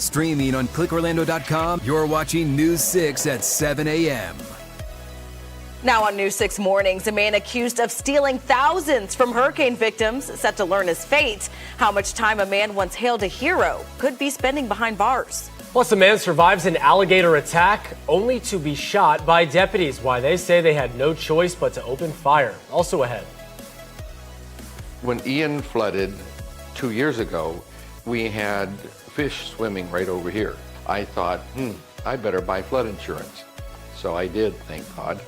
Streaming on clickorlando.com, you're watching News 6 at 7 a.m. Now on News 6 Mornings, a man accused of stealing thousands from hurricane victims is set to learn his fate. How much time a man once hailed a hero could be spending behind bars. Plus, a man survives an alligator attack only to be shot by deputies. Why they say they had no choice but to open fire. Also ahead. When Ian flooded 2 years ago, we had fish swimming right over here. I thought, I better buy flood insurance. So I did, thank God.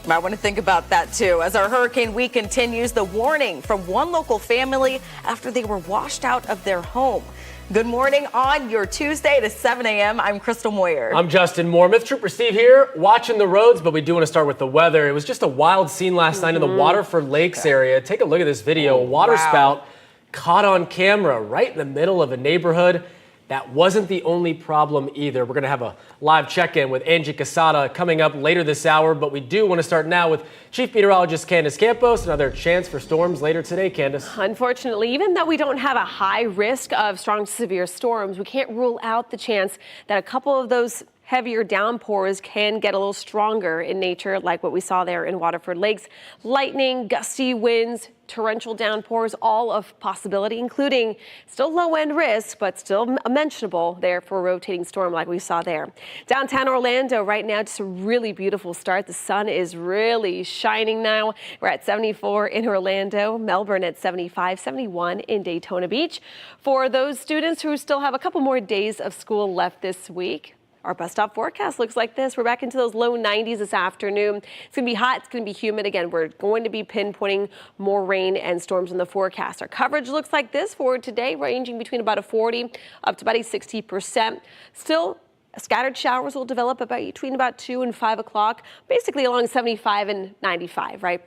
You might want to think about that too. As our hurricane week continues, the warning from one local family after they were washed out of their home. Good morning on your Tuesday at 7 a.m. I'm Crystal Moyer. I'm Justin Moore. Myth Trooper Steve here, watching the roads, but we do want to start with the weather. It was just a wild scene last night in the Waterford Lakes area. Take a look at this video. A water spout caught on camera right in the middle of a neighborhood. That wasn't the only problem either. We're going to have a live check-in with Angie Casada coming up later this hour, but we do want to start now with Chief Meteorologist Candace Campos. Another chance for storms later today, Candace. Unfortunately, even though we don't have a high risk of strong to severe storms, we can't rule out the chance that a couple of those heavier downpours can get a little stronger in nature, like what we saw there in Waterford Lakes. Lightning, gusty winds, torrential downpours, all of possibility, including still low-end risk, but still mentionable there for a rotating storm like we saw there. Downtown Orlando right now, just a really beautiful start. The sun is really shining now. We're at 74 in Orlando, Melbourne at 75, 71 in Daytona Beach. For those students who still have a couple more days of school left this week, our bus stop forecast looks like this. We're back into those low 90s this afternoon. It's going to be hot. It's going to be humid. Again, we're going to be pinpointing more rain and storms in the forecast. Our coverage looks like this for today, ranging between about a 40 up to about a 60%. Still, scattered showers will develop between 2 and 5 o'clock, basically along 75 and 95, right?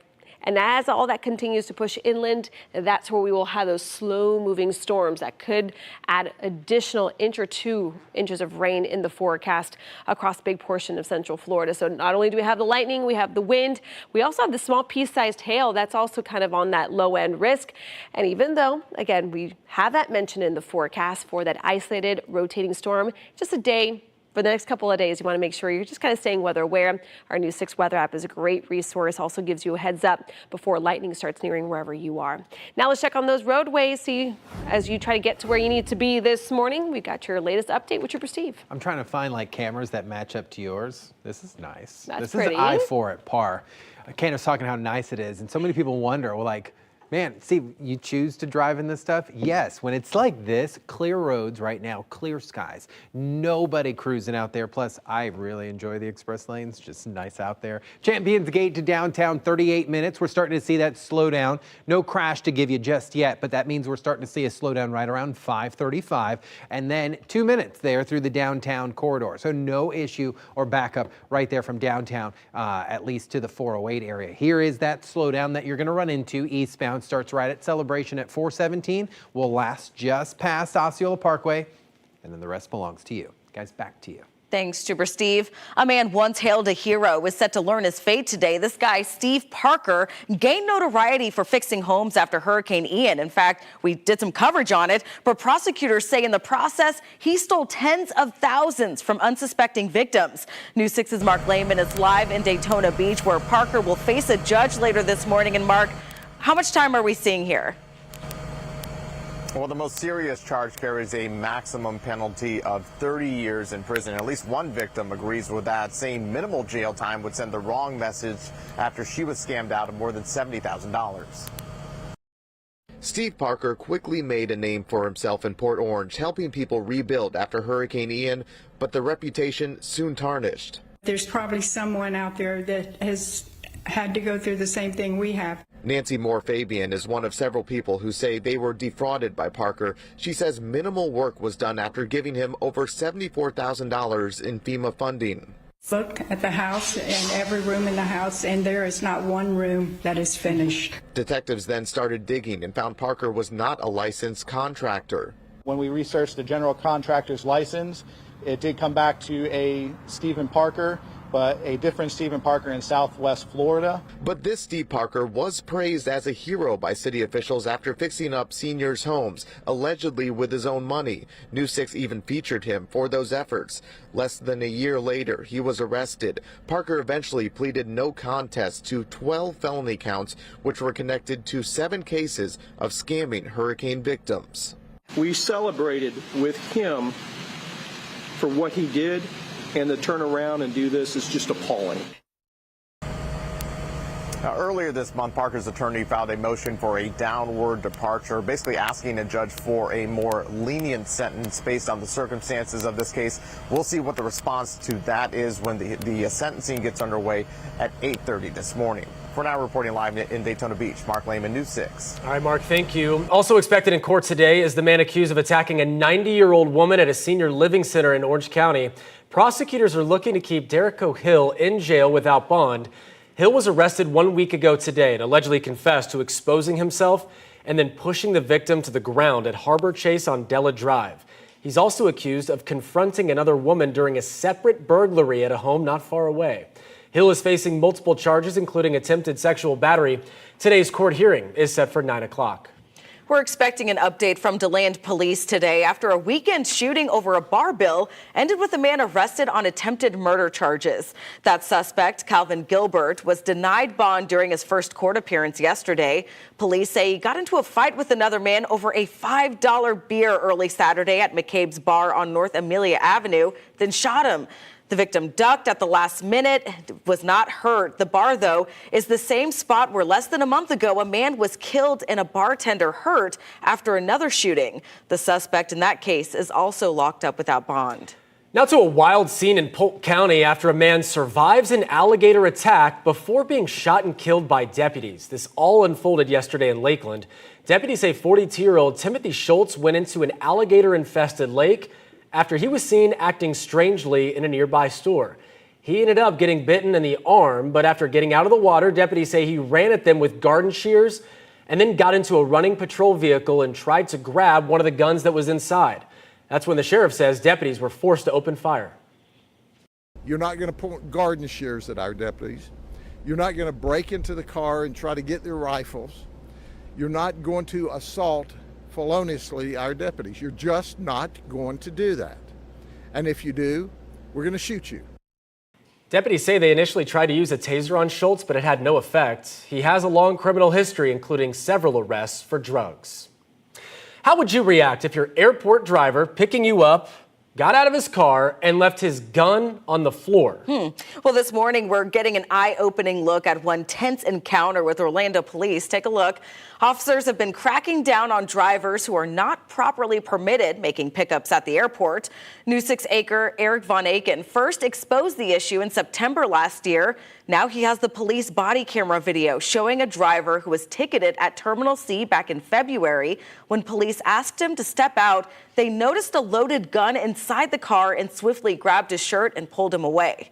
And as all that continues to push inland, that's where we will have those slow-moving storms that could add additional inch or 2 inches of rain in the forecast across a big portion of central Florida. So not only do we have the lightning, we have the wind, we also have the small pea-sized hail that's also kind of on that low-end risk. And even though, again, we have that mentioned in the forecast for that isolated rotating storm, just a day. For the next couple of days, you want to make sure you're just kind of staying weather aware. Our News 6 weather app is a great resource. Also gives you a heads up before lightning starts nearing wherever you are. Now let's check on those roadways. See, as you try to get to where you need to be this morning, we've got your latest update with Trooper Steve. I'm trying to find like cameras that match up to yours. This is nice. That's pretty. This is I-4 at par. Candace talking how nice it is. And so many people wonder, well, like, man, Steve, you choose to drive in this stuff? Yes, when it's like this, clear roads right now, clear skies, nobody cruising out there. Plus, I really enjoy the express lanes, just nice out there. Champions Gate to downtown, 38 minutes. We're starting to see that slow down. No crash to give you just yet, but that means we're starting to see a slowdown right around 5:35, and then 2 minutes there through the downtown corridor. So no issue or backup right there from downtown, at least to the 408 area. Here is that slowdown that you're going to run into eastbound. Starts right at Celebration at 417, will last just past Osceola Parkway, and then the rest belongs to you. Guys, back to you. Thanks, Trooper Steve. A man once hailed a hero is set to learn his fate today. This guy, Steve Parker, gained notoriety for fixing homes after Hurricane Ian. In fact, we did some coverage on it, but prosecutors say in the process, he stole tens of thousands from unsuspecting victims. News 6's Mark Lehman is live in Daytona Beach, where Parker will face a judge later this morning. And Mark, how much time are we seeing here? Well, the most serious charge carries a maximum penalty of 30 years in prison. At least one victim agrees with that, saying minimal jail time would send the wrong message after she was scammed out of more than $70,000. Steve Parker quickly made a name for himself in Port Orange, helping people rebuild after Hurricane Ian, but the reputation soon tarnished. There's probably someone out there that has had to go through the same thing we have. Nancy Moore-Fabian is one of several people who say they were defrauded by Parker. She says minimal work was done after giving him over $74,000 in FEMA funding. Looked at the house and every room in the house, and there is not one room that is finished. Detectives then started digging and found Parker was not a licensed contractor. When we researched the general contractor's license, it did come back to a Stephen Parker, but a different Stephen Parker in Southwest Florida. But this Steve Parker was praised as a hero by city officials after fixing up seniors' homes, allegedly with his own money. News 6 even featured him for those efforts. Less than a year later, he was arrested. Parker eventually pleaded no contest to 12 felony counts, which were connected to 7 cases of scamming hurricane victims. We celebrated with him for what he did, and to turn around and do this is just appalling. Now, earlier this month, Parker's attorney filed a motion for a downward departure, basically asking a judge for a more lenient sentence based on the circumstances of this case. We'll see what the response to that is when the sentencing gets underway at 8:30 this morning. For now, reporting live in Daytona Beach, Mark Lehman, News 6. All right, Mark, thank you. Also expected in court today is the man accused of attacking a 90-year-old woman at a senior living center in Orange County. Prosecutors are looking to keep Derrico Hill in jail without bond. Hill was arrested 1 week ago today and allegedly confessed to exposing himself and then pushing the victim to the ground at Harbor Chase on Della Drive. He's also accused of confronting another woman during a separate burglary at a home not far away. Hill is facing multiple charges, including attempted sexual battery. Today's court hearing is set for 9 o'clock. We're expecting an update from DeLand police today after a weekend shooting over a bar bill ended with a man arrested on attempted murder charges. That suspect, Calvin Gilbert, was denied bond during his first court appearance yesterday. Police say he got into a fight with another man over a $5 beer early Saturday at McCabe's Bar on North Amelia Avenue, then shot him. The victim ducked at the last minute, was not hurt. The bar, though, is the same spot where less than a month ago a man was killed and a bartender hurt after another shooting. The suspect in that case is also locked up without bond. Now to a wild scene in Polk County after a man survives an alligator attack before being shot and killed by deputies. This all unfolded yesterday in Lakeland. Deputies say 42-year-old Timothy Schultz went into an alligator-infested lake after he was seen acting strangely in a nearby store. He ended up getting bitten in the arm, but after getting out of the water, deputies say he ran at them with garden shears and then got into a running patrol vehicle and tried to grab one of the guns that was inside. That's when the sheriff says deputies were forced to open fire. You're not going to point garden shears at our deputies. You're not going to break into the car and try to get their rifles. You're not going to assault feloniously our deputies. You're just not going to do that. And if you do, we're going to shoot you. Deputies say they initially tried to use a taser on Schultz, but it had no effect. He has a long criminal history, including several arrests for drugs. How would you react if your airport driver picking you up got out of his car and left his gun on the floor? Well, this morning, we're getting an eye-opening look at one tense encounter with Orlando police. Take a look. Officers have been cracking down on drivers who are not properly permitted making pickups at the airport. News 6 anchor Eric Von Aken first exposed the issue in September last year. Now he has the police body camera video showing a driver who was ticketed at Terminal C back in February. When police asked him to step out, they noticed a loaded gun inside the car and swiftly grabbed his shirt and pulled him away.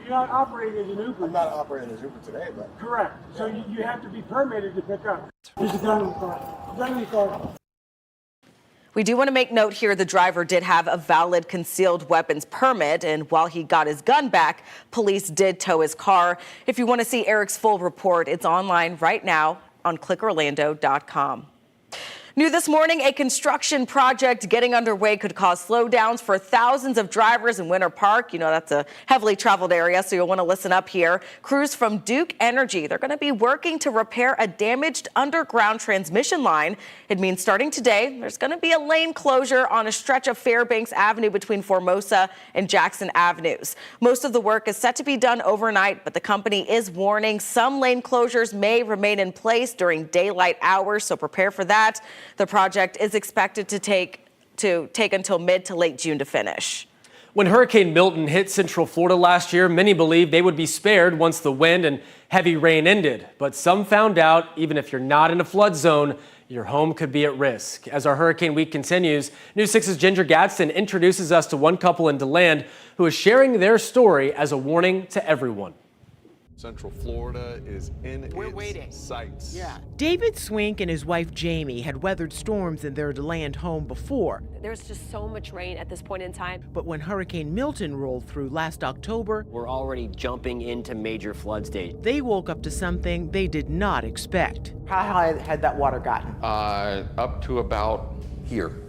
You're not operating as an Uber. I'm not operating as Uber today, but... Correct. So you have to be permitted to pick up. There's a gun in the car. Gun in the car. We do want to make note here the driver did have a valid concealed weapons permit, and while he got his gun back, police did tow his car. If you want to see Eric's full report, it's online right now on clickorlando.com. New this morning, a construction project getting underway could cause slowdowns for thousands of drivers in Winter Park. You know, that's a heavily traveled area, so you'll want to listen up here. Crews from Duke Energy, they're going to be working to repair a damaged underground transmission line. It means starting today, there's going to be a lane closure on a stretch of Fairbanks Avenue between Formosa and Jackson Avenues. Most of the work is set to be done overnight, but the company is warning some lane closures may remain in place during daylight hours, so prepare for that. The project is expected to take until mid to late June to finish. When Hurricane Milton hit Central Florida last year, many believed they would be spared once the wind and heavy rain ended. But some found out even if you're not in a flood zone, your home could be at risk. As our Hurricane Week continues, News 6's Ginger Gadsden introduces us to one couple in DeLand who is sharing their story as a warning to everyone. Central Florida is in its sights. Yeah. David Swink and his wife Jamie had weathered storms in their DeLand home before. There's just so much rain at this point in time. But when Hurricane Milton rolled through last October, we're already jumping into major flood stage. They woke up to something they did not expect. How high had that water gotten? Up to about here,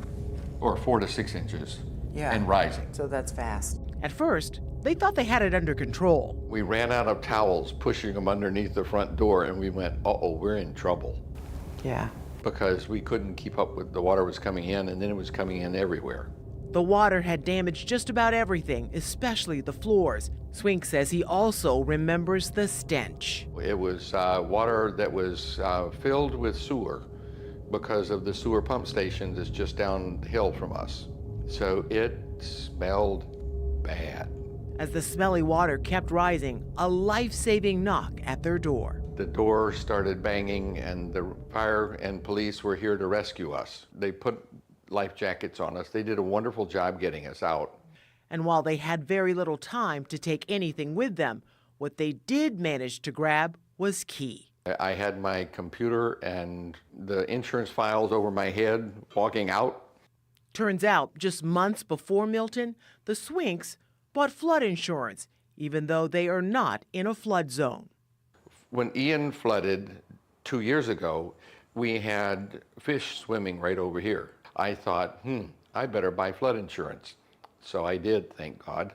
or 4 to 6 inches, and rising. So that's fast. At first, they thought they had it under control. We ran out of towels, pushing them underneath the front door, and we went, uh-oh, we're in trouble. Yeah. Because we couldn't keep up with the water was coming in, and then it was coming in everywhere. The water had damaged just about everything, especially the floors. Swink says he also remembers the stench. It was water that was filled with sewer because of the sewer pump station that's just downhill from us. So it smelled bad. As the smelly water kept rising, a life-saving knock at their door. The door started banging, and the fire and police were here to rescue us. They put life jackets on us. They did a wonderful job getting us out. And while they had very little time to take anything with them, what they did manage to grab was key. I had my computer and the insurance files over my head walking out. Turns out, just months before Milton, the Swinks bought flood insurance, even though they are not in a flood zone. When Ian flooded 2 years ago, we had fish swimming right over here. I thought, I better buy flood insurance. So I did, thank God.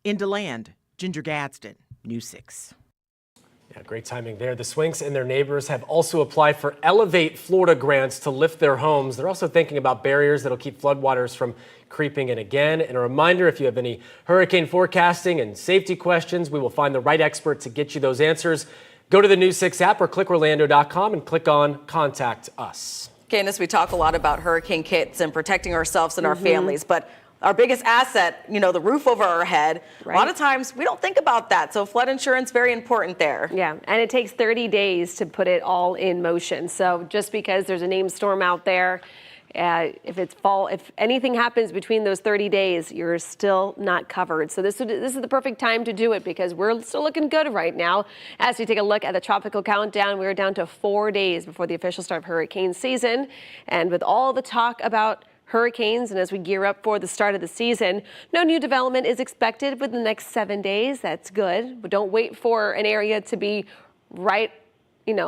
In DeLand, Ginger Gadsden, News 6. Yeah, great timing there. The Swinks and their neighbors have also applied for Elevate Florida grants to lift their homes. They're also thinking about barriers that'll keep floodwaters from creeping in again. And a reminder, if you have any hurricane forecasting and safety questions, we will find the right expert to get you those answers. Go to the News 6 app or click Orlando.com and click on Contact Us. Candace, we talk a lot about hurricane kits and protecting ourselves and our families, but our biggest asset, the roof over our head. Right. A lot of times we don't think about that. So flood insurance, very important there. Yeah, and it takes 30 days to put it all in motion. So just because there's a named storm out there, if anything happens between those 30 days, you're still not covered. So this is the perfect time to do it because we're still looking good right now. As we take a look at the tropical countdown, we're down to 4 days before the official start of hurricane season. And with all the talk about hurricanes and as we gear up for the start of the season, no new development is expected within the next 7 days. That's good. But don't wait for an area to be right,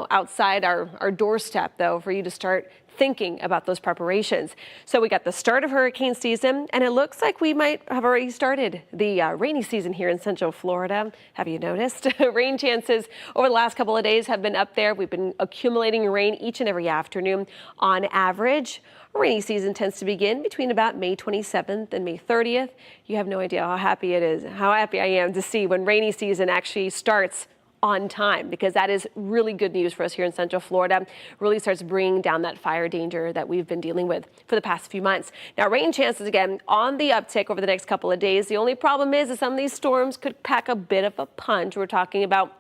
outside our doorstep, though, for you to start thinking about those preparations. So we got the start of hurricane season, and it looks like we might have already started the rainy season here in Central Florida. Have you noticed? Rain chances over the last couple of days have been up there. We've been accumulating rain each and every afternoon on average. Rainy season tends to begin between about May 27th and May 30th. You have no idea how happy I am to see when rainy season actually starts on time, because that is really good news for us here in Central Florida. Really starts bringing down that fire danger that we've been dealing with for the past few months. Now, rain chances again on the uptick over the next couple of days. The only problem is that some of these storms could pack a bit of a punch. We're talking about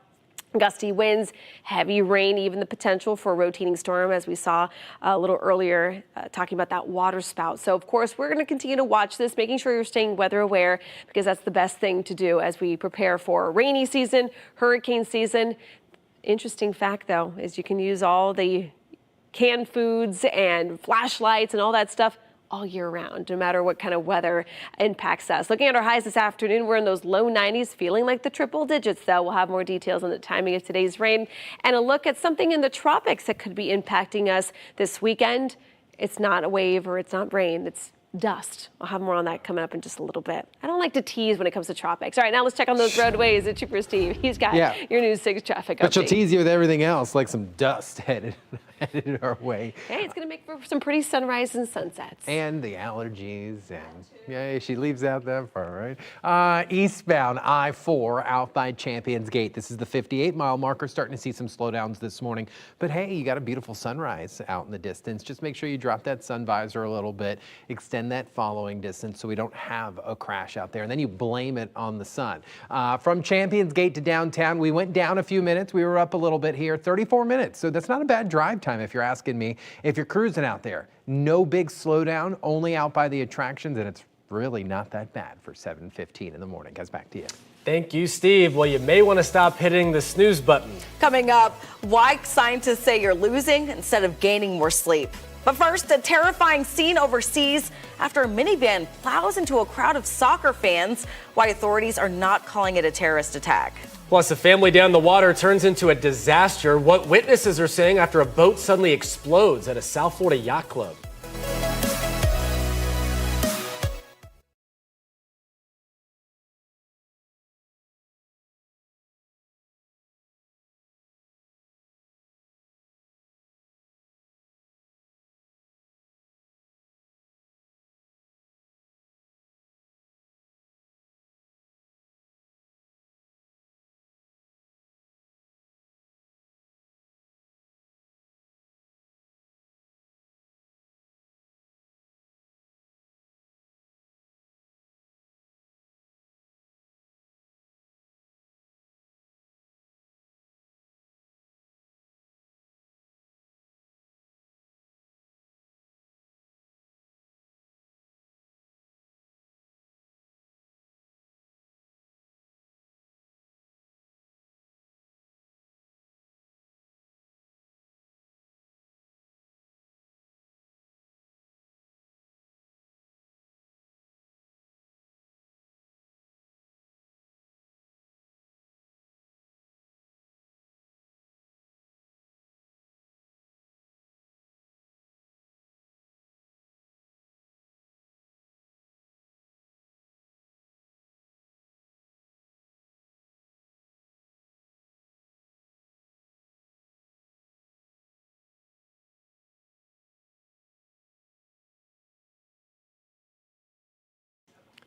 gusty winds, heavy rain, even the potential for a rotating storm, as we saw a little earlier, talking about that water spout. So, of course, we're going to continue to watch this, making sure you're staying weather aware, because that's the best thing to do as we prepare for rainy season, hurricane season. Interesting fact, though, is you can use all the canned foods and flashlights and all that stuff all year round, no matter what kind of weather impacts us. Looking at our highs this afternoon, we're in those low 90s, feeling like the triple digits, though. We'll have more details on the timing of today's rain and a look at something in the tropics that could be impacting us this weekend. It's not a wave or it's not rain, it's dust. I'll have more on that coming up in just a little bit. I don't like to tease when it comes to tropics. All right, now let's check on those roadways. It's Trooper Steve. He's got your News 6 traffic update. But she'll tease you with everything else, like some dust headed our way. Hey, it's going to make for some pretty sunrise and sunsets. And the allergies, and yay, she leaves out that far, right? Eastbound I-4 out by Champions Gate. This is the 58-mile marker. Starting to see some slowdowns this morning. But hey, you got a beautiful sunrise out in the distance. Just make sure you drop that sun visor a little bit, extend that following distance so we don't have a crash out there. And then you blame it on the sun. From Champions Gate to downtown, we went down a few minutes. We were up a little bit here, 34 minutes. So that's not a bad drive time if you're asking me. If you're cruising out there, no big slowdown, only out by the attractions, and it's really not that bad for 7:15 in the morning. Guys, back to you. Thank you, Steve. Well, you may want to stop hitting the snooze button. Coming up, why scientists say you're losing instead of gaining more sleep. But first, a terrifying scene overseas after a minivan plows into a crowd of soccer fans, why authorities are not calling it a terrorist attack. Plus, a family down the water turns into a disaster. What witnesses are saying after a boat suddenly explodes at a South Florida yacht club.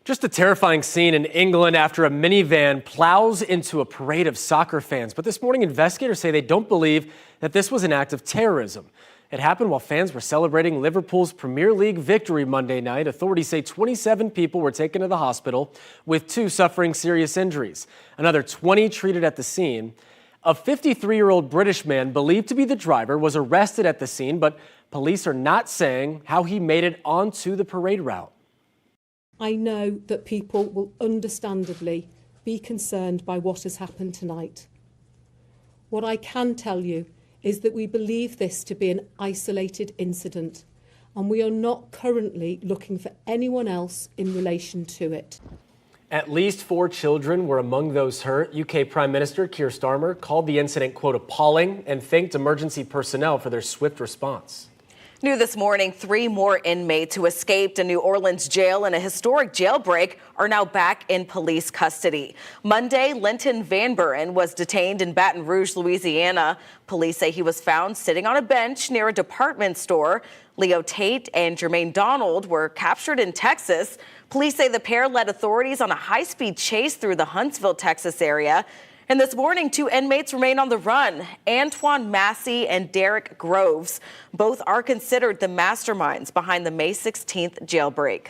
Just a terrifying scene in England after a minivan plows into a parade of soccer fans. But this morning, investigators say they don't believe that this was an act of terrorism. It happened while fans were celebrating Liverpool's Premier League victory Monday night. Authorities say 27 people were taken to the hospital, with 2 suffering serious injuries. Another 20 treated at the scene. A 53-year-old British man believed to be the driver was arrested at the scene, but police are not saying how he made it onto the parade route. I know that people will understandably be concerned by what has happened tonight. What I can tell you is that we believe this to be an isolated incident, and we are not currently looking for anyone else in relation to it. At least 4 children were among those hurt. UK Prime Minister Keir Starmer called the incident, quote, appalling, and thanked emergency personnel for their swift response. New this morning, 3 more inmates who escaped a New Orleans jail in a historic jailbreak are now back in police custody. Monday, Linton Van Buren was detained in Baton Rouge, Louisiana. Police say he was found sitting on a bench near a department store. Leo Tate and Jermaine Donald were captured in Texas. Police say the pair led authorities on a high-speed chase through the Huntsville, Texas area. And this morning, 2 inmates remain on the run. Antoine Massey and Derek Groves. Both are considered the masterminds behind the May 16th jailbreak.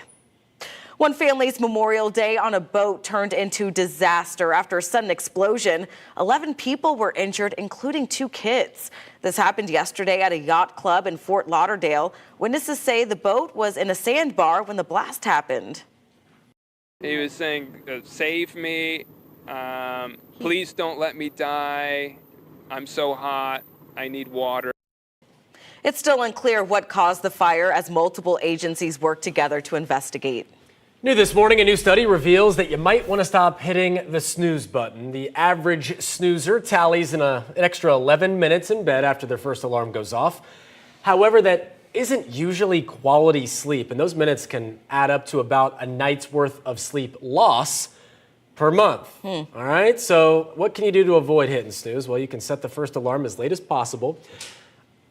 One family's Memorial Day on a boat turned into disaster after a sudden explosion. 11 people were injured, including 2 kids. This happened yesterday at a yacht club in Fort Lauderdale. Witnesses say the boat was in a sandbar when the blast happened. He was saying, save me. Please don't let me die. I'm so hot. I need water. It's still unclear what caused the fire as multiple agencies work together to investigate. New this morning, a new study reveals that you might want to stop hitting the snooze button. The average snoozer tallies in an extra 11 minutes in bed after their first alarm goes off. However, that isn't usually quality sleep, and those minutes can add up to about a night's worth of sleep loss per month. All right, so what can you do to avoid hitting snooze? Well, you can set the first alarm as late as possible.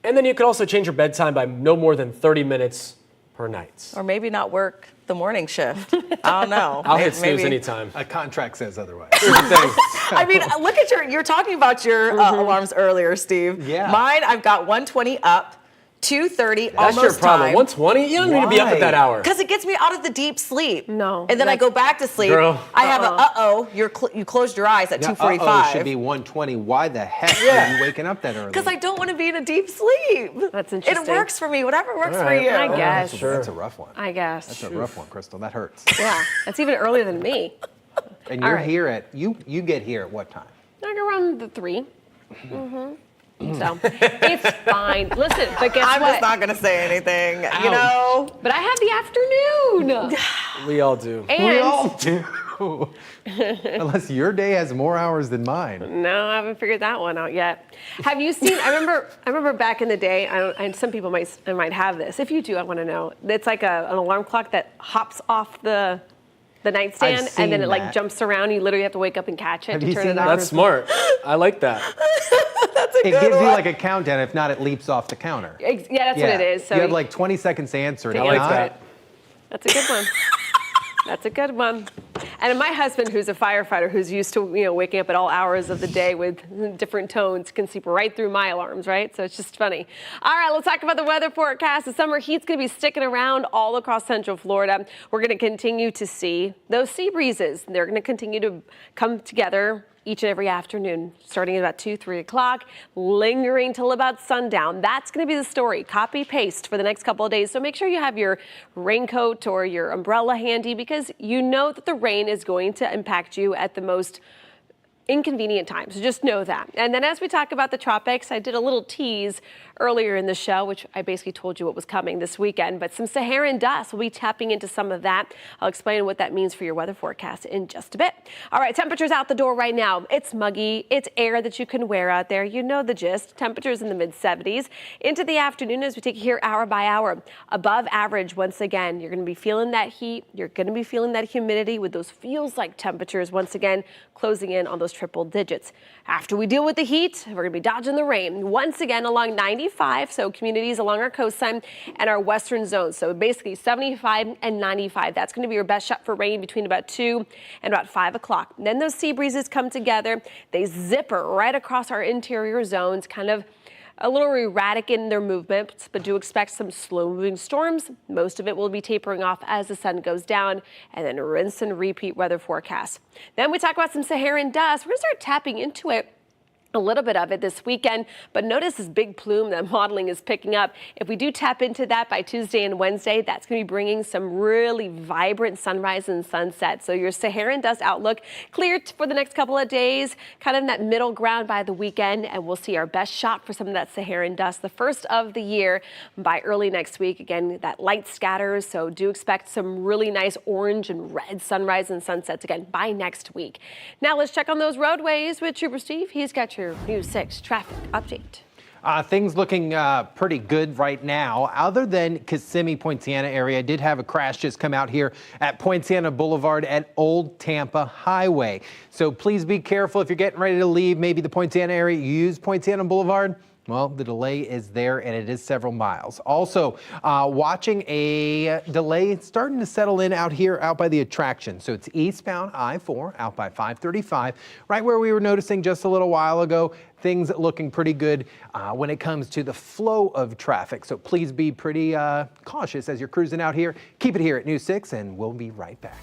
And then you can also change your bedtime by no more than 30 minutes per night. Or maybe not work the morning shift. I don't know. I'll hit snooze anytime. A contract says otherwise. Here's the thing. I mean, look at you're talking about your alarms earlier, Steve. Yeah. Mine, I've got 1:20 up. 2:30, That's almost your problem. time. 1:20? You don't need to be up at that hour. Because it gets me out of the deep sleep. No. And then I go back to sleep. Girl. I have you closed your eyes at 2:45. Uh-oh should be 1:20. Why the heck are you waking up that early? Because I don't want to be in a deep sleep. That's interesting. It works for me. Whatever works All for right. you. I guess. Sure. That's a rough one. I guess. That's a rough one, Crystal. That hurts. Yeah, that's even earlier than me. And All you're right. here at, you get here at what time? Like around the 3. So it's fine. Listen, but guess I'm what? just not going to say anything, you know? But I have the afternoon. We all do. And We all do. Unless your day has more hours than mine. No, I haven't figured that one out yet. Have you seen? I remember back in the day, and some people might have this. If you do, I want to know. It's like an alarm clock that hops off the nightstand, and then it like jumps around. You literally have to wake up and catch it to turn it on. That's smart. I like that. It gives you like a countdown. If not, it leaps off the counter. Yeah, that's what it is. So you have like 20 seconds to answer it. to If answer not, it. That's a good one. That's a good one. And my husband, who's a firefighter, who's used to waking up at all hours of the day with different tones, can sleep right through my alarms, right? So it's just funny. All right, let's talk about the weather forecast. The summer heat's going to be sticking around all across Central Florida. We're going to continue to see those sea breezes. They're going to continue to come together each and every afternoon, starting at about 2, 3 o'clock, lingering till about sundown. That's going to be the story. Copy paste for the next couple of days. So make sure you have your raincoat or your umbrella handy, because you know that the rain is going to impact you at the most inconvenient times. So just know that. And then as we talk about the tropics, I did a little tease earlier in the show, which I basically told you what was coming this weekend, but some Saharan dust. We'll be tapping into some of that. I'll explain what that means for your weather forecast in just a bit. All right, temperatures out the door right now. It's muggy. It's air that you can wear out there. You know the gist. Temperatures in the mid-70s. Into the afternoon as we take it here hour by hour. Above average once again. You're going to be feeling that heat. You're going to be feeling that humidity with those feels-like temperatures once again closing in on those triple digits. After we deal with the heat, we're going to be dodging the rain once again along 95, so communities along our coastline and our western zone. So basically 75 and 95. That's going to be your best shot for rain between about 2 and about 5 o'clock. And then those sea breezes come together. They zipper right across our interior zones, kind of a little erratic in their movements, but do expect some slow-moving storms. Most of it will be tapering off as the sun goes down, and then rinse and repeat weather forecasts. Then we talk about some Saharan dust. We're going to start tapping into it. A little bit of it this weekend, but notice this big plume that modeling is picking up. If we do tap into that by Tuesday and Wednesday, that's going to be bringing some really vibrant sunrise and sunset. So your Saharan dust outlook clear for the next couple of days, kind of in that middle ground by the weekend, and we'll see our best shot for some of that Saharan dust the first of the year by early next week. Again, that light scatters, so do expect some really nice orange and red sunrise and sunsets again by next week. Now let's check on those roadways with Trooper Steve. He's got your News 6 traffic update. Things looking pretty good right now, other than Kissimmee, Poinciana area. I did have a crash just come out here at Poinciana Boulevard at Old Tampa Highway. So please be careful if you're getting ready to leave maybe the Poinciana area. You use Poinciana Boulevard. Well, the delay is there, and it is several miles. Also, watching a delay starting to settle in out here, out by the attraction. So it's eastbound I-4 out by 535, right where we were noticing just a little while ago. Things looking pretty good when it comes to the flow of traffic. So please be pretty cautious as you're cruising out here. Keep it here at News 6, and we'll be right back.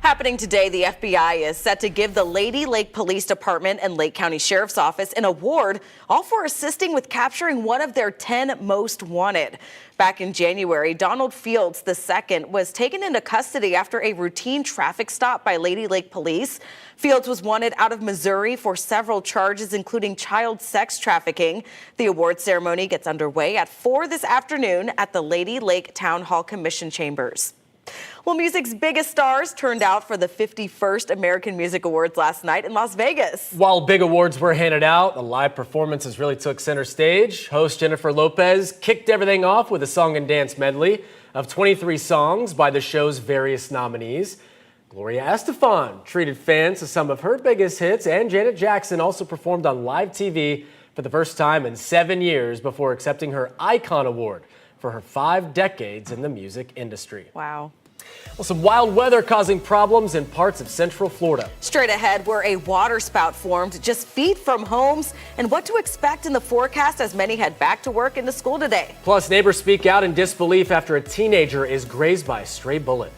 Happening today, the FBI is set to give the Lady Lake Police Department and Lake County Sheriff's Office an award, all for assisting with capturing one of their 10 most wanted. Back in January, Donald Fields II was taken into custody after a routine traffic stop by Lady Lake Police. Fields was wanted out of Missouri for several charges, including child sex trafficking. The award ceremony gets underway at 4 this afternoon at the Lady Lake Town Hall Commission chambers. Well, music's biggest stars turned out for the 51st American Music Awards last night in Las Vegas. While big awards were handed out, the live performances really took center stage. Host Jennifer Lopez kicked everything off with a song and dance medley of 23 songs by the show's various nominees. Gloria Estefan treated fans to some of her biggest hits, and Janet Jackson also performed on live TV for the first time in 7 years before accepting her Icon Award for her 5 decades in the music industry. Wow. Well, some wild weather causing problems in parts of central Florida. Straight ahead, where a water spout formed just feet from homes, and what to expect in the forecast as many head back to work and to school today. Plus, neighbors speak out in disbelief after a teenager is grazed by a stray bullet.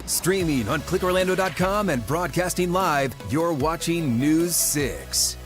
Streaming on clickorlando.com and broadcasting live, you're watching News 6.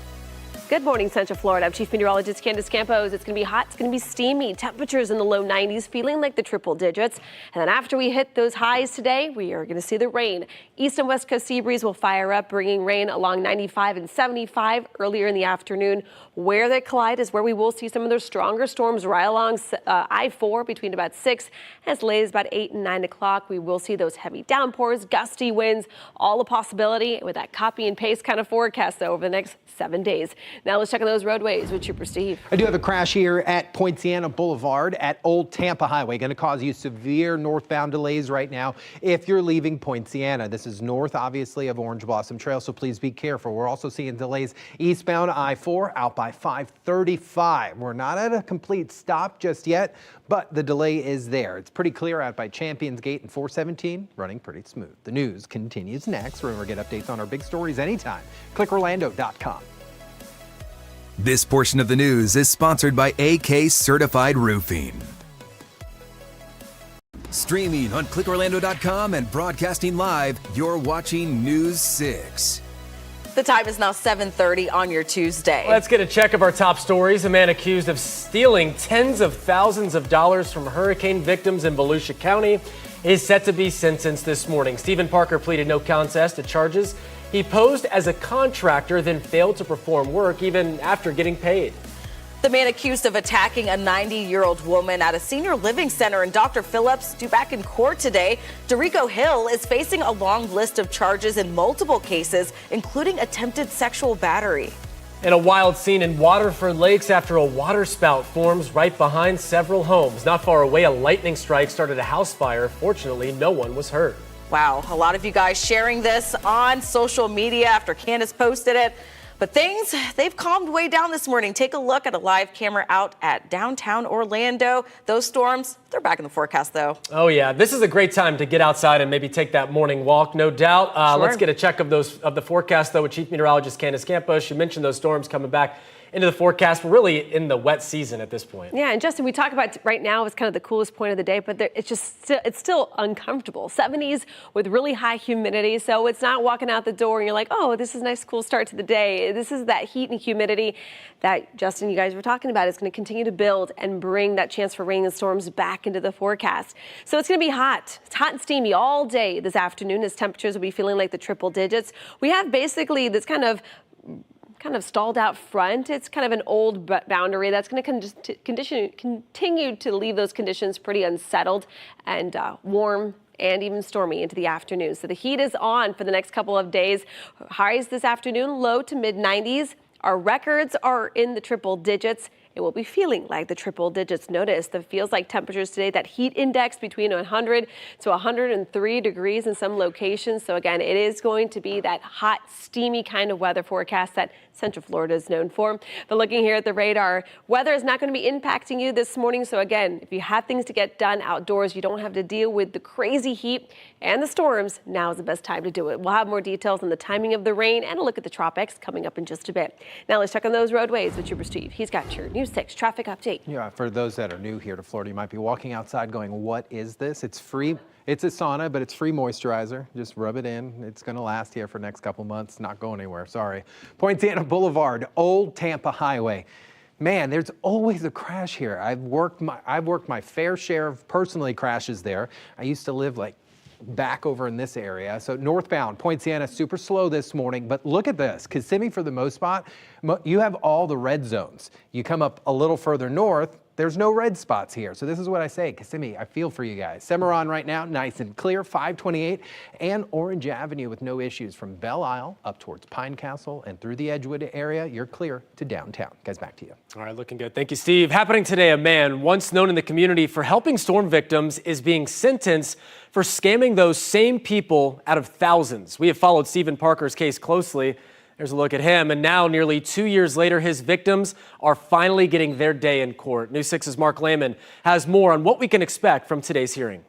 Good morning, Central Florida. I'm Chief Meteorologist Candace Campos. It's going to be hot. It's going to be steamy. Temperatures in the low 90s, feeling like the triple digits. And then after we hit those highs today, we are going to see the rain. East and west coast sea breeze will fire up, bringing rain along 95 and 75 earlier in the afternoon. Where they collide is where we will see some of those stronger storms right along I-4 between about 6 as late as about 8 and 9 o'clock. We will see those heavy downpours, gusty winds, all a possibility with that copy and paste kind of forecast though, over the next 7 days. Now let's check on those roadways with Trooper Steve. I do have a crash here at Poinciana Boulevard at Old Tampa Highway. Going to cause you severe northbound delays right now if you're leaving Poinciana. This is north, obviously, of Orange Blossom Trail, so please be careful. We're also seeing delays eastbound I-4 out by 535. We're not at a complete stop just yet, but the delay is there. It's pretty clear out by Champions Gate and 417, running pretty smooth. The news continues next. Remember, get updates on our big stories anytime. ClickOrlando.com. This portion of the news is sponsored by AK Certified Roofing. Streaming on clickorlando.com and broadcasting live, you're watching News 6. The time is now 7:30 on your Tuesday. Let's get a check of our top stories. A man accused of stealing tens of thousands of dollars from hurricane victims in Volusia County is set to be sentenced this morning. Stephen Parker pleaded no contest to charges. He posed as a contractor, then failed to perform work even after getting paid. The man accused of attacking a 90-year-old woman at a senior living center in Dr. Phillips due back in court today. Dorico Hill is facing a long list of charges in multiple cases, including attempted sexual battery. And a wild scene in Waterford Lakes after a waterspout forms right behind several homes. Not far away, a lightning strike started a house fire. Fortunately, no one was hurt. Wow, a lot of you guys sharing this on social media after Candace posted it. But things, they've calmed way down this morning. Take a look at a live camera out at downtown Orlando. Those storms, they're back in the forecast, though. Oh, yeah. This is a great time to get outside and maybe take that morning walk, no doubt. Sure. Let's get a check of the forecast, though, with Chief Meteorologist Candace Campos. You mentioned those storms coming back into the forecast. We're really in the wet season at this point. Yeah, and Justin, we talk about right now is kind of the coolest point of the day, but it's still uncomfortable. 70s with really high humidity, so it's not walking out the door and you're like, oh, this is a nice, cool start to the day. This is that heat and humidity that, Justin, you guys were talking about is going to continue to build and bring that chance for rain and storms back into the forecast. So it's going to be hot. It's hot and steamy all day this afternoon as temperatures will be feeling like the triple digits. We have basically this kind of stalled out front. It's kind of an old boundary that's going to continue to leave those conditions pretty unsettled and warm and even stormy into the afternoon. So the heat is on for the next couple of days. Highs this afternoon, low to mid 90s. Our records are in the triple digits. It will be feeling like the triple digits. Notice that feels like temperatures today, that heat index between 100 to 103 degrees in some locations. So again, it is going to be that hot, steamy kind of weather forecast that Central Florida is known for. But looking here at the radar, weather is not going to be impacting you this morning. So again, if you have things to get done outdoors, you don't have to deal with the crazy heat and the storms, now is the best time to do it. We'll have more details on the timing of the rain and a look at the tropics coming up in just a bit. Now let's check on those roadways with Trooper Steve. He's got your News 6 traffic update. Yeah, for those that are new here to Florida, you might be walking outside going, what is this? It's free. It's a sauna, but it's free moisturizer. Just rub it in. It's going to last here for the next couple months. Not going anywhere. Sorry. Poinciana Boulevard, Old Tampa Highway. Man, there's always a crash here. I've worked my fair share of personally crashes there. I used to live like back over in this area. So northbound, Poinciana, super slow this morning, but look at this. Kissimmee, for the most part, you have all the red zones. You come up a little further north, there's no red spots here. So this is what I say, Kissimmee, I feel for you guys. Cimarron right now, nice and clear, 528, and Orange Avenue with no issues from Belle Isle up towards Pine Castle and through the Edgewood area. You're clear to downtown. Guys, back to you. All right, looking good. Thank you, Steve. Happening today, a man once known in the community for helping storm victims is being sentenced for scamming those same people out of thousands. We have followed Stephen Parker's case closely. There's a look at him, and now nearly 2 years later, his victims are finally getting their day in court. News 6's Mark Lehman has more on what we can expect from today's hearing.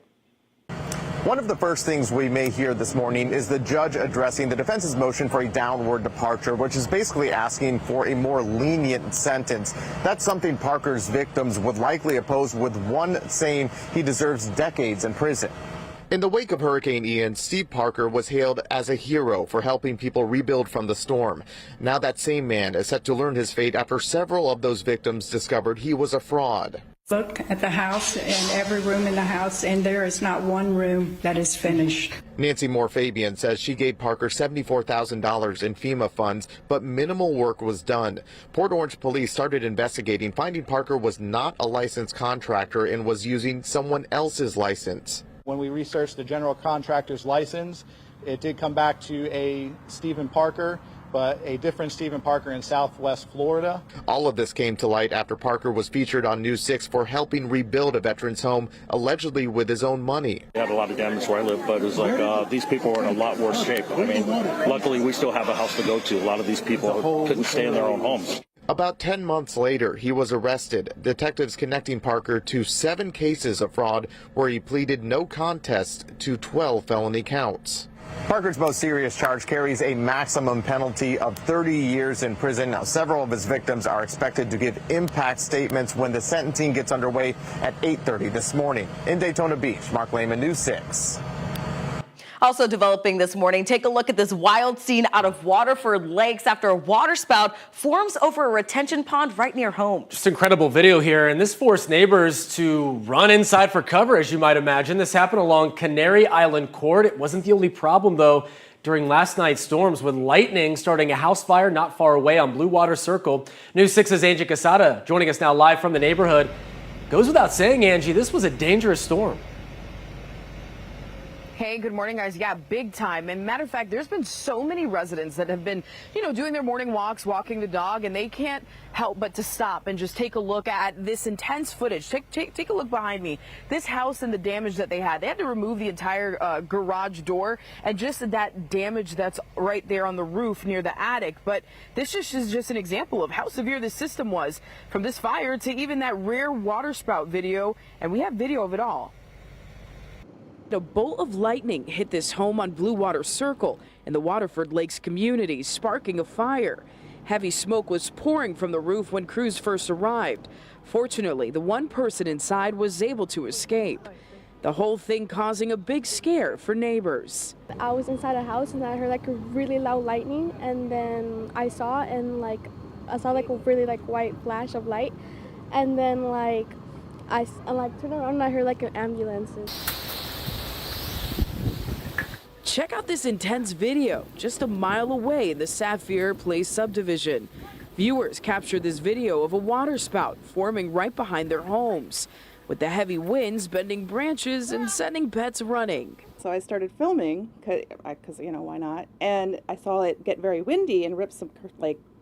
One of the first things we may hear this morning is the judge addressing the defense's motion for a downward departure, which is basically asking for a more lenient sentence. That's something Parker's victims would likely oppose, with one saying he deserves decades in prison. In the wake of Hurricane Ian, Steve Parker was hailed as a hero for helping people rebuild from the storm. Now that same man is set to learn his fate after several of those victims discovered he was a fraud. Look at the house and every room in the house, and there is not one room that is finished. Nancy Moore-Fabian says she gave Parker $74,000 in FEMA funds, but minimal work was done. Port Orange police started investigating, finding Parker was not a licensed contractor and was using someone else's license. When we researched the general contractor's license, it did come back to a Stephen Parker, but a different Stephen Parker in Southwest Florida. All of this came to light after Parker was featured on News 6 for helping rebuild a veteran's home, allegedly with his own money. We had a lot of damage where I live, but it's like these people are in a lot worse shape. I mean, luckily we still have a house to go to. A lot of these people couldn't stay in their own homes. About 10 months later, he was arrested. Detectives connecting Parker to 7 cases of fraud where he pleaded no contest to 12 felony counts. Parker's most serious charge carries a maximum penalty of 30 years in prison. Now, several of his victims are expected to give impact statements when the sentencing gets underway at 8:30 this morning. In Daytona Beach, Mark Lehman, News 6. Also developing this morning, take a look at this wild scene out of Waterford Lakes after a waterspout forms over a retention pond right near home. Just incredible video here, and this forced neighbors to run inside for cover, as you might imagine. This happened along Canary Island Court. It wasn't the only problem, though, during last night's storms, with lightning starting a house fire not far away on Blue Water Circle. News 6's Angie Casada joining us now live from the neighborhood. Goes without saying, Angie, this was a dangerous storm. Hey, good morning, guys. Yeah, big time. And matter of fact, there's been so many residents that have been, doing their morning walks, walking the dog, and they can't help but to stop and just take a look at this intense footage. Take a look behind me. This house and the damage that they had. They had to remove the entire garage door and just that damage that's right there on the roof near the attic. But this is just an example of how severe this system was, from this fire to even that rare waterspout video. And we have video of it all. A bolt of lightning hit this home on Blue Water Circle in the Waterford Lakes community, sparking a fire. Heavy smoke was pouring from the roof when crews first arrived. Fortunately, the one person inside was able to escape. The whole thing causing a big scare for neighbors. I was inside a house and I heard like a really loud lightning, and then I saw a really white flash of light, and then I turned around and I heard like an ambulance. Check out this intense video just a mile away in the Sapphire Place subdivision. Viewers captured this video of a waterspout forming right behind their homes, with the heavy winds bending branches and sending pets running. So I started filming because why not? And I saw it get very windy and rip some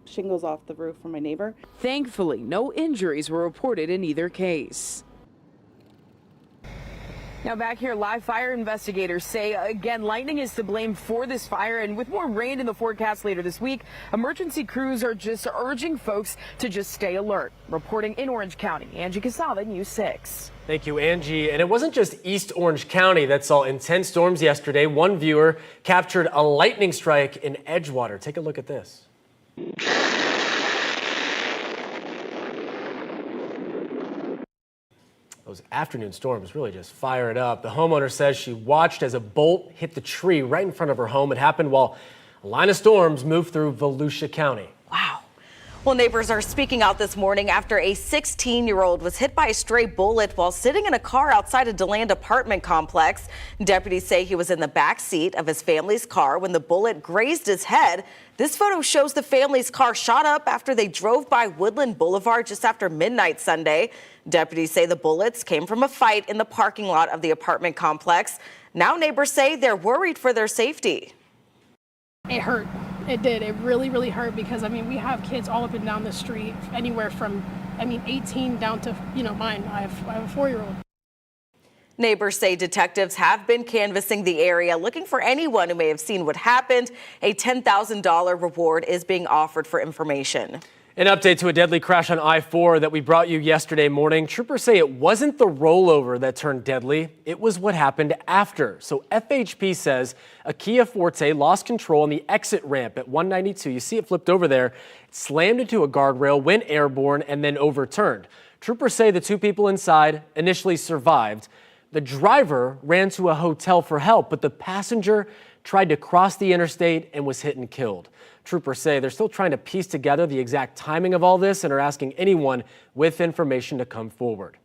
shingles off the roof from my neighbor. Thankfully, no injuries were reported in either case. Now back here, live fire investigators say, again, lightning is to blame for this fire. And with more rain in the forecast later this week, emergency crews are just urging folks to just stay alert. Reporting in Orange County, Angie Casada, News 6. Thank you, Angie. And it wasn't just East Orange County that saw intense storms yesterday. One viewer captured a lightning strike in Edgewater. Take a look at this. Those afternoon storms really just fire it up. The homeowner says she watched as a bolt hit the tree right in front of her home. It happened while a line of storms moved through Volusia County. Wow. Well, neighbors are speaking out this morning after a 16-year-old was hit by a stray bullet while sitting in a car outside a DeLand apartment complex. Deputies say he was in the back seat of his family's car when the bullet grazed his head. This photo shows the family's car shot up after they drove by Woodland Boulevard just after midnight Sunday. Deputies say the bullets came from a fight in the parking lot of the apartment complex. Now neighbors say they're worried for their safety. It hurt. It did. It really, really hurt because, we have kids all up and down the street, anywhere from, 18 down to, mine. I have a 4-year-old. Neighbors say detectives have been canvassing the area looking for anyone who may have seen what happened. A $10,000 reward is being offered for information. An update to a deadly crash on I-4 that we brought you yesterday morning. Troopers say it wasn't the rollover that turned deadly. It was what happened after. So FHP says a Kia Forte lost control on the exit ramp at 192. You see it flipped over there. It slammed into a guardrail, went airborne, and then overturned. Troopers say the two people inside initially survived. The driver ran to a hotel for help, but the passenger tried to cross the interstate and was hit and killed. Troopers say they're still trying to piece together the exact timing of all this and are asking anyone with information to come forward.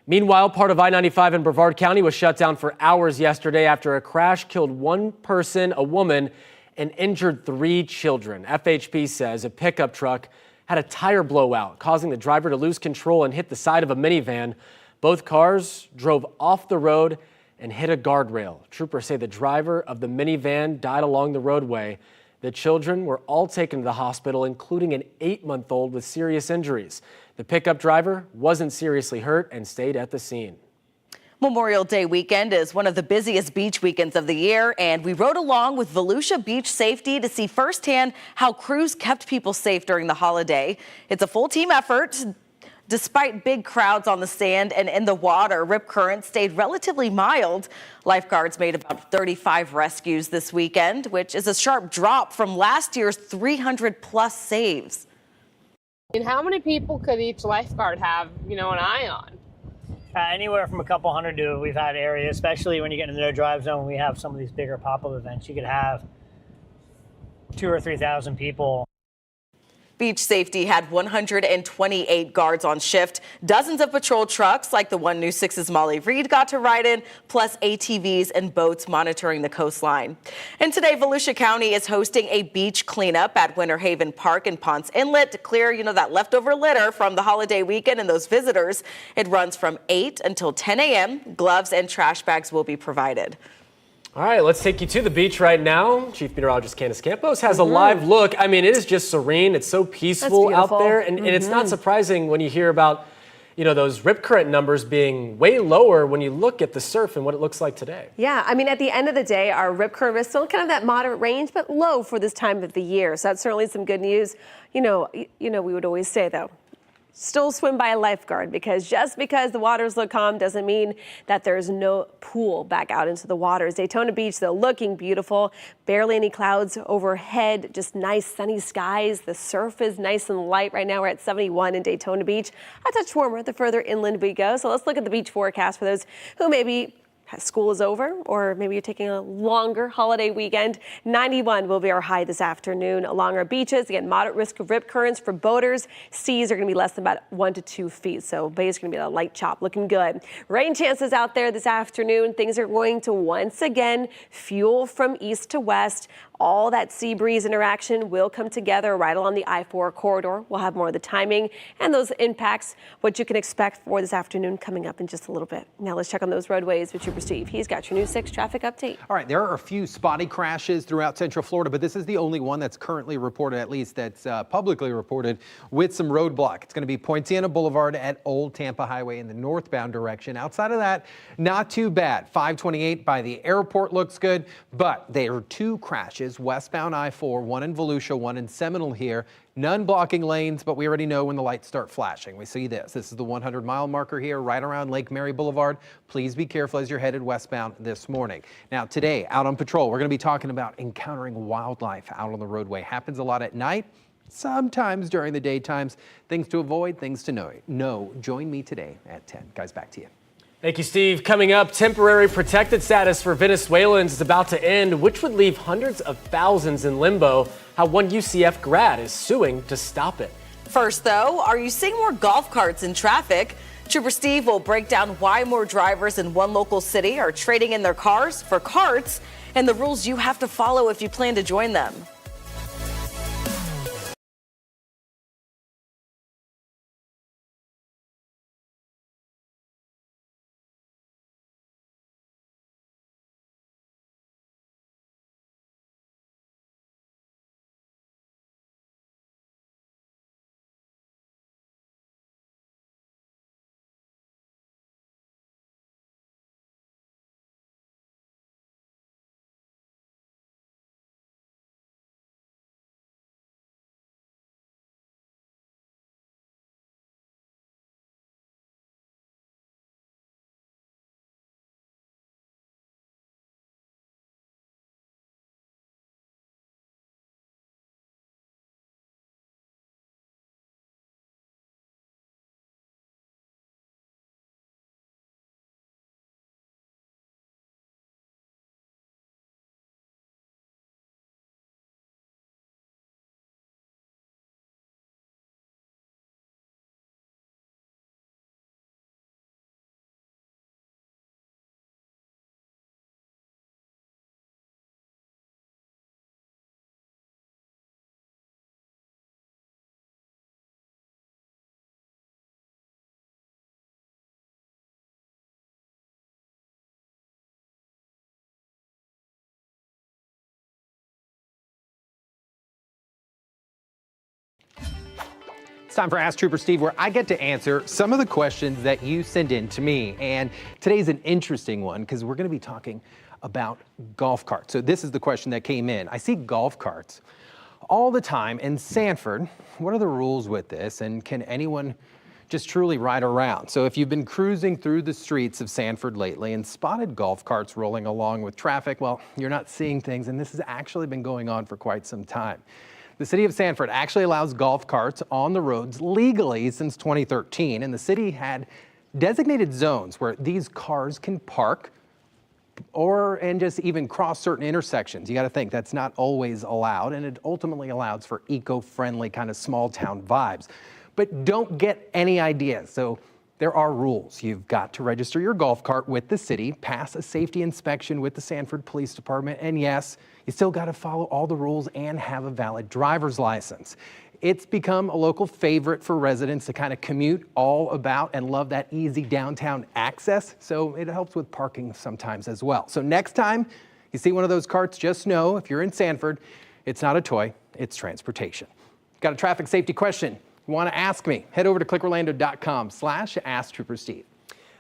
Meanwhile, part of I-95 in Brevard County was shut down for hours yesterday after a crash killed one person, a woman, and injured 3 children. FHP says a pickup truck had a tire blowout, causing the driver to lose control and hit the side of a minivan. Both cars drove off the road and hit a guardrail. Troopers say the driver of the minivan died along the roadway. The children were all taken to the hospital, including an 8-month-old with serious injuries. The pickup driver wasn't seriously hurt and stayed at the scene. Memorial Day weekend is one of the busiest beach weekends of the year, and we rode along with Volusia Beach Safety to see firsthand how crews kept people safe during the holiday. It's a full team effort. Despite big crowds on the sand and in the water, rip current stayed relatively mild. Lifeguards made about 35 rescues this weekend, which is a sharp drop from last year's 300-plus saves. And how many people could each lifeguard have, an eye on? Anywhere from a couple hundred to we've had areas, especially when you get into the no-drive zone. We have some of these bigger pop-up events. You could have 2,000 or 3,000 people. Beach Safety had 128 guards on shift, dozens of patrol trucks like the one News 6's Molly Reed got to ride in, plus ATVs and boats monitoring the coastline. And today, Volusia County is hosting a beach cleanup at Winter Haven Park in Ponce Inlet to clear, that leftover litter from the holiday weekend and those visitors. It runs from 8 until 10 a.m. Gloves and trash bags will be provided. All right, let's take you to the beach right now. Chief Meteorologist Candace Campos has a live look. I mean, it is just serene. It's so peaceful out there. And it's not surprising when you hear about, those rip current numbers being way lower when you look at the surf and what it looks like today. Yeah, I mean, at the end of the day, our rip current is still kind of that moderate range, but low for this time of the year. So that's certainly some good news. We would always say, though, still swim by a lifeguard, because just because the waters look calm doesn't mean that there's no pool back out into the waters. Daytona Beach, though, looking beautiful. Barely any clouds overhead, just nice sunny skies. The surf is nice and light. Right now we're at 71 in Daytona Beach. A touch warmer the further inland we go. So let's look at the beach forecast for those who maybe school is over, or maybe you're taking a longer holiday weekend. 91 will be our high this afternoon along our beaches. Again, moderate risk of rip currents for boaters. Seas are going to be less than about 1 to 2 feet. So bay is going to be a light chop, looking good. Rain chances out there this afternoon. Things are going to once again fuel from east to west. All that sea breeze interaction will come together right along the I-4 corridor. We'll have more of the timing and those impacts, what you can expect for this afternoon coming up in just a little bit. Now let's check on those roadways with Trooper Steve. He's got your News 6 traffic update. All right, there are a few spotty crashes throughout Central Florida, but this is the only one that's currently reported, at least that's publicly reported, with some roadblock. It's going to be Poinciana Boulevard at Old Tampa Highway in the northbound direction. Outside of that, not too bad. 528 by the airport looks good, but there are 2 crashes westbound I-4, one in Volusia, one in Seminole here. None blocking lanes, but we already know when the lights start flashing. We see this. This is the 100-mile marker here, right around Lake Mary Boulevard. Please be careful as you're headed westbound this morning. Now, today, out on patrol, we're going to be talking about encountering wildlife out on the roadway. Happens a lot at night, sometimes during the daytimes. Things to avoid, things to know. Join me today at 10. Guys, back to you. Thank you, Steve. Coming up, temporary protected status for Venezuelans is about to end, which would leave hundreds of thousands in limbo. How one UCF grad is suing to stop it. First, though, are you seeing more golf carts in traffic? Trooper Steve will break down why more drivers in one local city are trading in their cars for carts and the rules you have to follow if you plan to join them. It's time for Ask Trooper Steve, where I get to answer some of the questions that you send in to me. And today's an interesting one because we're going to be talking about golf carts. So this is the question that came in. I see golf carts all the time in Sanford. What are the rules with this? And can anyone just truly right around. So if you've been cruising through the streets of Sanford lately and spotted golf carts rolling along with traffic, well, you're not seeing things, and this has actually been going on for quite some time. The city of Sanford actually allows golf carts on the roads legally since 2013, and the city had designated zones where these cars can park and just even cross certain intersections. You got to think that's not always allowed, and it ultimately allows for eco-friendly kind of small town vibes. But don't get any ideas. So there are rules. You've got to register your golf cart with the city, pass a safety inspection with the Sanford Police Department, and yes, you still got to follow all the rules and have a valid driver's license. It's become a local favorite for residents to kind of commute all about and love that easy downtown access, so it helps with parking sometimes as well. So next time you see one of those carts, just know if you're in Sanford, it's not a toy, it's transportation. Got a traffic safety question you want to ask me? Head over to clickorlando.com/AskTrooperSteve.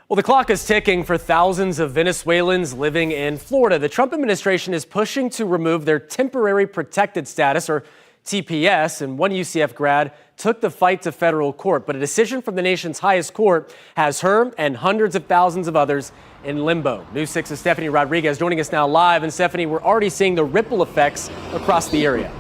Well, the clock is ticking for thousands of Venezuelans living in Florida. The Trump administration is pushing to remove their temporary protected status, or TPS, and one UCF grad took the fight to federal court, but a decision from the nation's highest court has her and hundreds of thousands of others in limbo. News 6's Stephanie Rodriguez joining us now live. And Stephanie, we're already seeing the ripple effects across the area.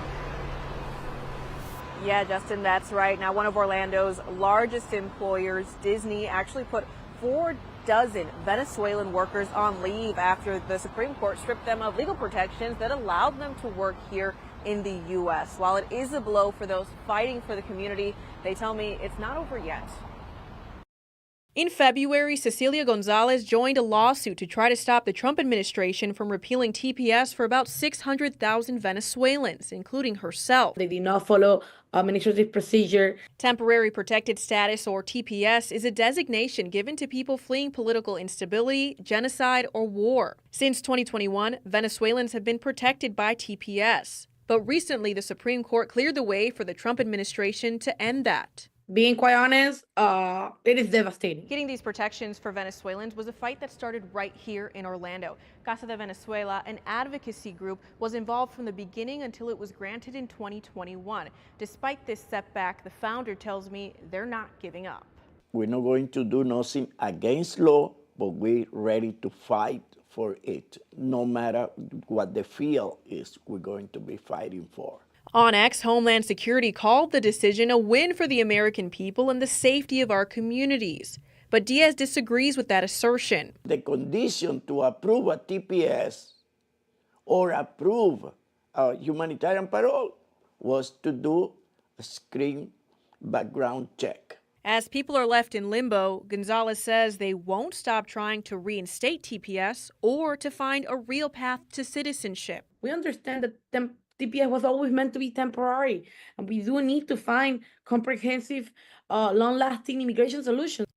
Yeah, Justin, that's right. Now, one of Orlando's largest employers, Disney, actually put 4 dozen Venezuelan workers on leave after the Supreme Court stripped them of legal protections that allowed them to work here in the U.S. While it is a blow for those fighting for the community, they tell me it's not over yet. In February, Cecilia Gonzalez joined a lawsuit to try to stop the Trump administration from repealing TPS for about 600,000 Venezuelans, including herself. They did not follow administrative procedure. Temporary Protected Status, or TPS, is a designation given to people fleeing political instability, genocide, or war. Since 2021, Venezuelans have been protected by TPS. But recently, the Supreme Court cleared the way for the Trump administration to end that. Being quite honest, it is devastating. Getting these protections for Venezuelans was a fight that started right here in Orlando. Casa de Venezuela, an advocacy group, was involved from the beginning until it was granted in 2021. Despite this setback, the founder tells me they're not giving up. We're not going to do nothing against law, but we're ready to fight for it. No matter what the field is, we're going to be fighting for. On X, Homeland Security called the decision a win for the American people and the safety of our communities. But Diaz disagrees with that assertion. The condition to approve a TPS or approve a humanitarian parole was to do a screen background check. As people are left in limbo, Gonzalez says they won't stop trying to reinstate TPS or to find a real path to citizenship. We understand that TPS was always meant to be temporary, and we do need to find comprehensive, long-lasting immigration solutions.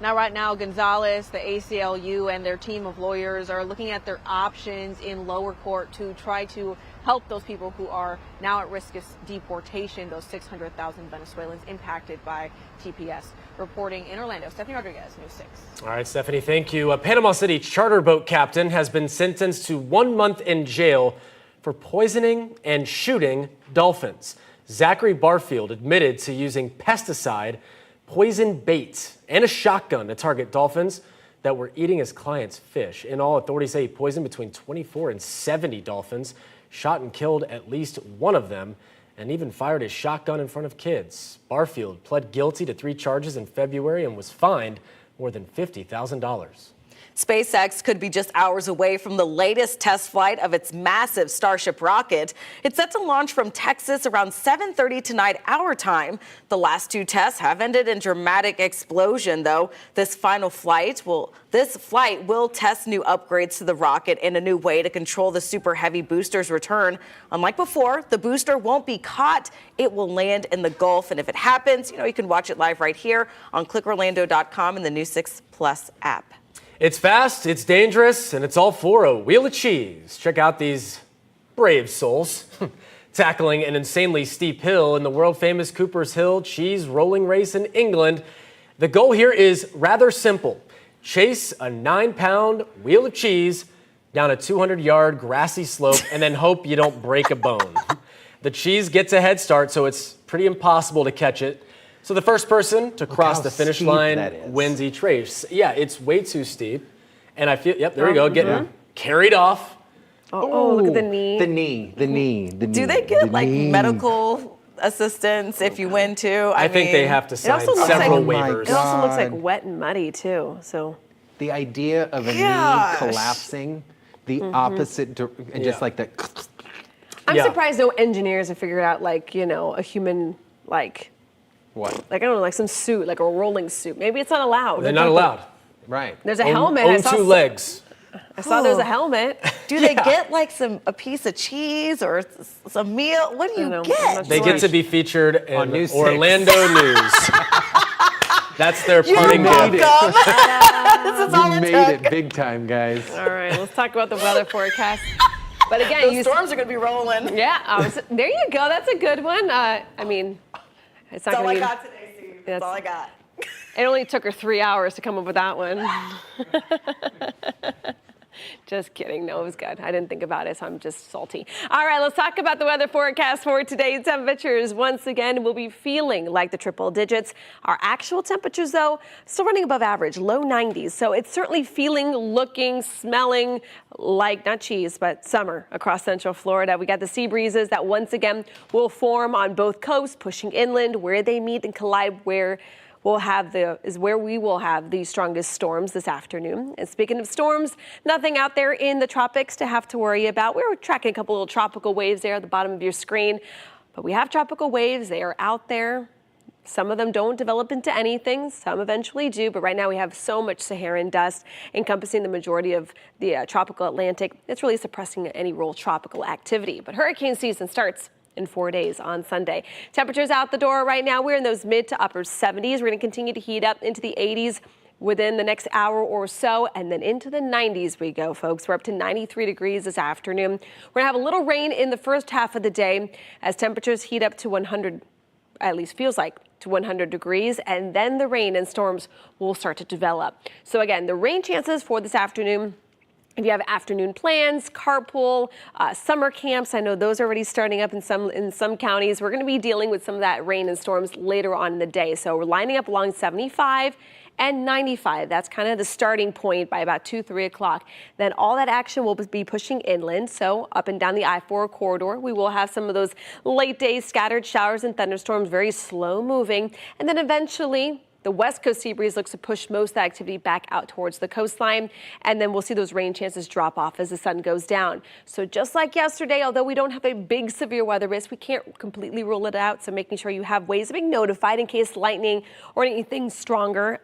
Now, right now, Gonzalez, the ACLU, and their team of lawyers are looking at their options in lower court to try to help those people who are now at risk of deportation, those 600,000 Venezuelans impacted by TPS. Reporting in Orlando, Stephanie Rodriguez, News 6. All right, Stephanie, thank you. A Panama City charter boat captain has been sentenced to 1 month in jail for poisoning and shooting dolphins. Zachary Barfield admitted to using pesticide, poison bait, and a shotgun to target dolphins that were eating his client's fish. In all, authorities say he poisoned between 24 and 70 dolphins, shot and killed at least one of them, and even fired his shotgun in front of kids. Barfield pled guilty to 3 charges in February and was fined more than $50,000. SpaceX could be just hours away from the latest test flight of its massive Starship rocket. It's set to launch from Texas around 7:30 tonight our time. The last 2 tests have ended in dramatic explosion, though. This flight will test new upgrades to the rocket and a new way to control the Super Heavy booster's return. Unlike before, the booster won't be caught. It will land in the Gulf, and if it happens, you can watch it live right here on clickorlando.com and the News 6 Plus app. It's fast, it's dangerous, and it's all for a wheel of cheese. Check out these brave souls tackling an insanely steep hill in the world-famous Cooper's Hill cheese rolling race in England. The goal here is rather simple. Chase a 9-pound wheel of cheese down a 200-yard grassy slope and then hope you don't break a bone. The cheese gets a head start, so it's pretty impossible to catch it. So the first person to cross the finish steep line that is. wins each race. Yeah, it's way too steep. And I feel, yep, there we go, getting carried off. Oh, look at the knee. The knee. Do they get like medical assistance if you win too? I think they have to sign several waivers. It also looks like wet and muddy too. So the idea of a knee collapsing the opposite, and just like that. I'm surprised no engineers have figured out like, you know, a human like what? Like I don't know, like some suit, like a rolling suit. Maybe it's not allowed. They're not allowed. Right. There's a helmet. Own two legs. I saw there's a helmet. Do they get like a piece of cheese or some meal? What do you get? They get to be featured in on News 6. Orlando News. That's their parting gift. This is all You it made took. it big time, guys. All right, let's talk about the weather forecast. But again, Those storms are going to be rolling. Yeah, there you go. That's a good one. I mean, it's not That's all going I to be. got today, Steve. That's all I got. It only took her 3 hours to come up with that one. Just kidding. No, it was good. I didn't think about it, so I'm just salty. All right, let's talk about the weather forecast for today. Temperatures, once again, will be feeling like the triple digits. Our actual temperatures, though, still running above average, low 90s. So it's certainly feeling, looking, smelling like, not cheese, but summer across central Florida. We got the sea breezes that once again will form on both coasts, pushing inland where they meet and collide where we will have the strongest storms this afternoon. And speaking of storms, nothing out there in the tropics to have to worry about. We're tracking a couple little tropical waves there at the bottom of your screen, but we have tropical waves. They are out there. Some of them don't develop into anything. Some eventually do, but right now we have so much Saharan dust encompassing the majority of the tropical Atlantic. It's really suppressing any real tropical activity. But hurricane season starts in 4 days on Sunday. Temperatures out the door right now. We're in those mid to upper 70s. We're going to continue to heat up into the 80s within the next hour or so, and then into the 90s we go, folks. We're up to 93 degrees this afternoon. We're going to have a little rain in the first half of the day as temperatures heat up to 100, at least feels like, to 100 degrees, and then the rain and storms will start to develop. So again, the rain chances for this afternoon, if you have afternoon plans, carpool, summer camps, I know those are already starting up in some counties. We're going to be dealing with some of that rain and storms later on in the day. So we're lining up along 75 and 95. That's kind of the starting point by about 2, 3 o'clock. Then all that action will be pushing inland. So up and down the I-4 corridor, we will have some of those late day scattered showers and thunderstorms, very slow moving. And then eventually, the west coast sea breeze looks to push most of the activity back out towards the coastline, and then we'll see those rain chances drop off as the sun goes down. So just like yesterday, although we don't have a big severe weather risk, we can't completely rule it out. So making sure you have ways of being notified in case lightning or anything stronger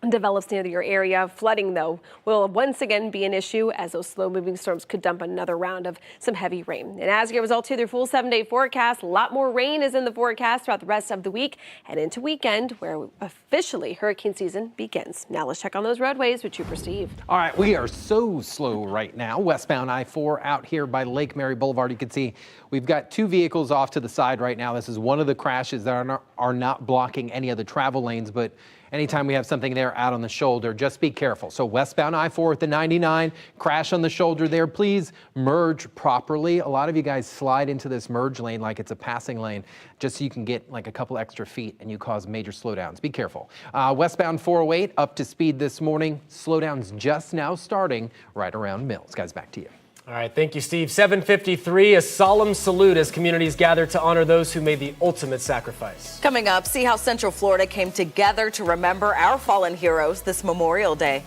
develops near your area. Flooding, though, will once again be an issue as those slow-moving storms could dump another round of some heavy rain. And as your result to their full 7-day forecast, a lot more rain is in the forecast throughout the rest of the week and into weekend, where officially hurricane season begins. Now let's check on those roadways with Trooper Steve. All right, we are so slow right now. Westbound I-4 out here by Lake Mary Boulevard. You can see we've got 2 vehicles off to the side right now. This is one of the crashes that are not blocking any other travel lanes, but anytime we have something there out on the shoulder, just be careful. So westbound I-4 at the 99, crash on the shoulder there. Please merge properly. A lot of you guys slide into this merge lane like it's a passing lane, just so you can get like a couple extra feet and you cause major slowdowns. Be careful. Westbound 408 up to speed this morning. Slowdowns just now starting right around Mills. Guys, back to you. All right, thank you, Steve. 7:53, a solemn salute as communities gather to honor those who made the ultimate sacrifice. Coming up, see how Central Florida came together to remember our fallen heroes this Memorial Day.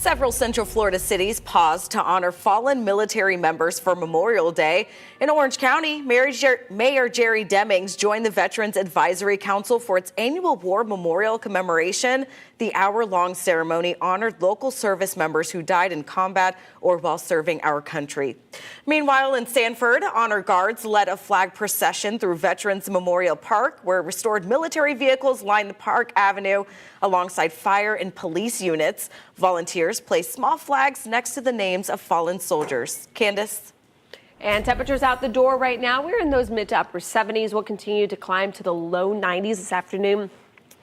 Several Central Florida cities paused to honor fallen military members for Memorial Day. In Orange County, Mayor Jerry Demings joined the Veterans Advisory Council for its annual War Memorial commemoration. The hour-long ceremony honored local service members who died in combat or while serving our country. Meanwhile, in Sanford, honor guards led a flag procession through Veterans Memorial Park, where restored military vehicles lined the Park Avenue alongside fire and police units. Volunteers placed small flags next to the names of fallen soldiers. Candace? And temperatures out the door right now, we're in those mid to upper 70s. We'll continue to climb to the low 90s this afternoon.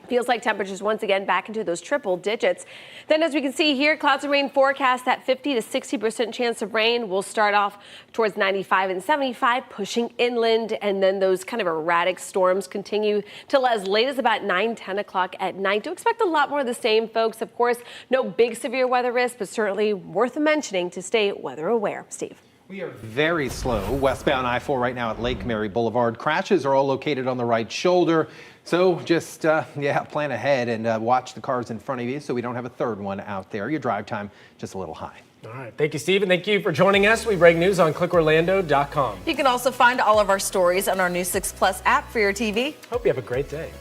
Feels like temperatures once again back into those triple digits. Then as we can see here, clouds and rain forecast, that 50 to 60% chance of rain. Will start off towards 95 and 75, pushing inland, and then those kind of erratic storms continue till as late as about 9-10 o'clock at night. Do expect a lot more of the same, folks. Of course, no big severe weather risk, but certainly worth mentioning to stay weather aware. Steve. We are very slow westbound I-4 right now at Lake Mary Boulevard. Crashes are all located on the right shoulder. So just, plan ahead and watch the cars in front of you so we don't have a third one out there. Your drive time just a little high. All right. Thank you, Steve, and thank you for joining us. We break news on clickorlando.com. You can also find all of our stories on our new 6 Plus app for your TV. Hope you have a great day.